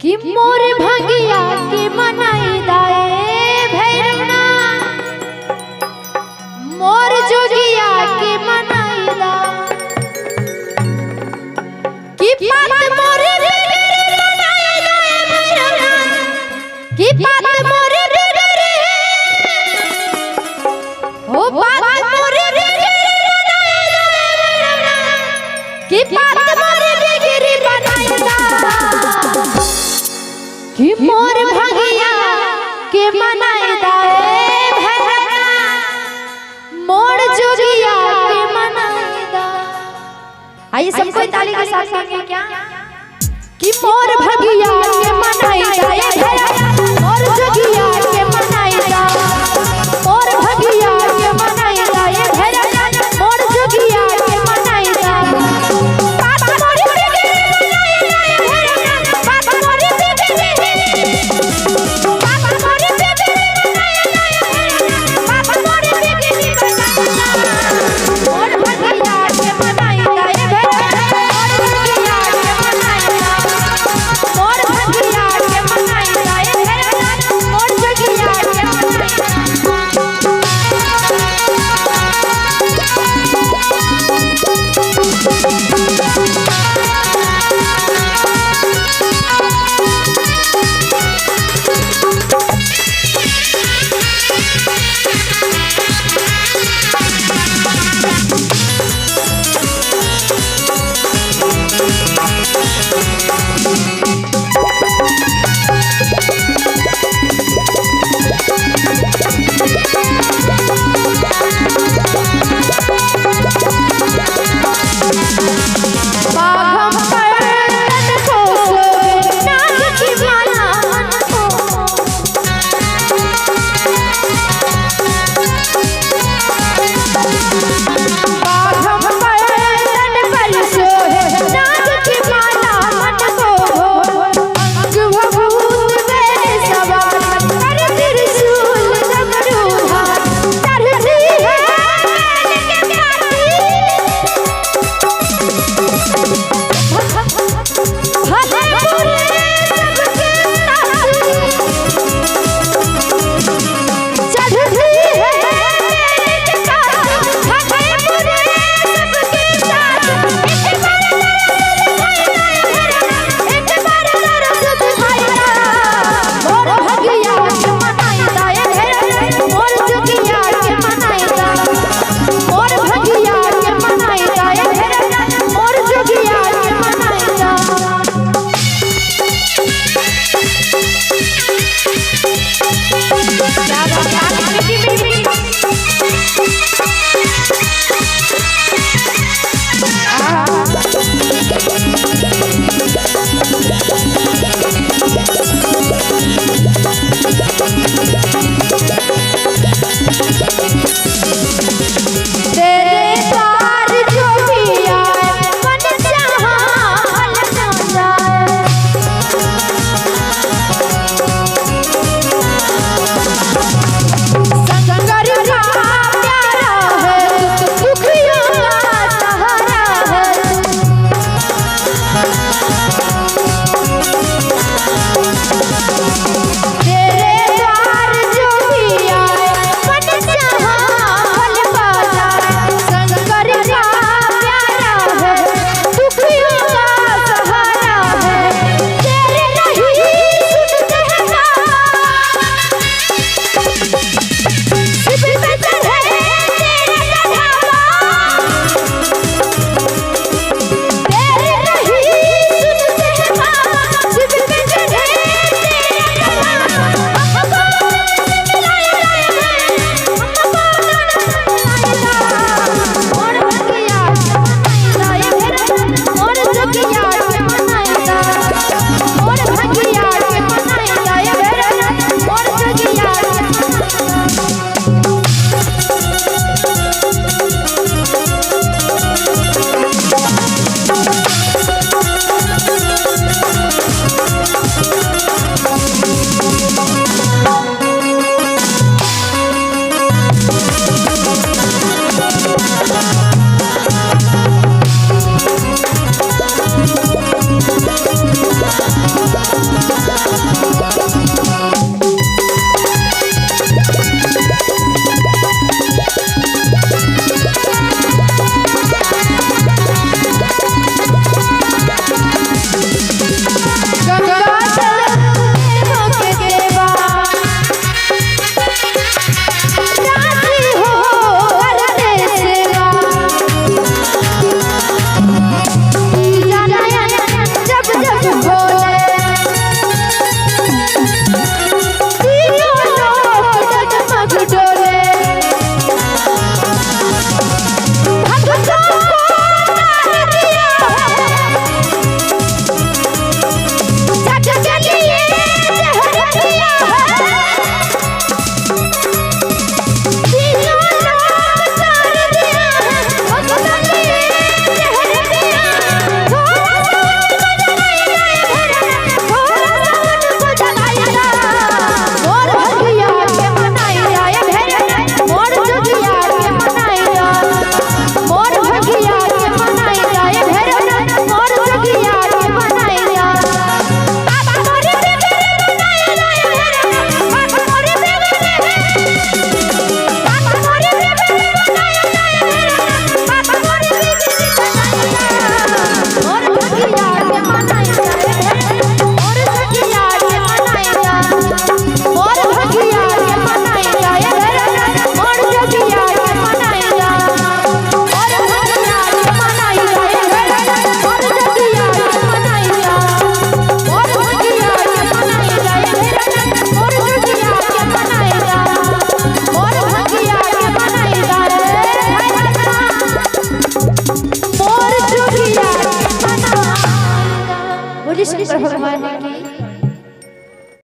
कि मोर भगिया के मनाई दाए भैरवना मोर जोगिया के मनाई दा कि बात मोर रे मनाई दाए भैरवना कि बात मोर रे हो बात मोर रे मनाई दाए भैरवना कि बात मोर रे गिरी बनाई दा कि मोर भगिया के मनाई दाए भैरवना मोर जोगिया के मनाई दा। आइए सबको ताली के साथ कहेंगे क्या कि मोर भगिया के मनाई दाए भैरवना मोर जोगिया के मनाई दा मोर भगिया के मनाई दाए भैरवना मोर जोगिया के मनाई दा। बात मोर बिगड़ी मनाई दाए भैरवना बात मोर बिगड़ी बात मोर बिगड़ी मनाई दाए भैरवना बात मोर बिगड़ी मनाई दा मोर भगिया के मनाई दाए भैरवना मोर जोगिया के मनाई दा मोर भगिया के मनाई दाए भैरवना मोर जोगिया के मनाई दा। बाघम पर्वत को सोए नाग की माला मन को बाघम पर्वत पर सोए नाग की माला मन को भभूत मेरे सवार कर त्रिशूल डमरू हाथ तरती है मैल के काटी क्या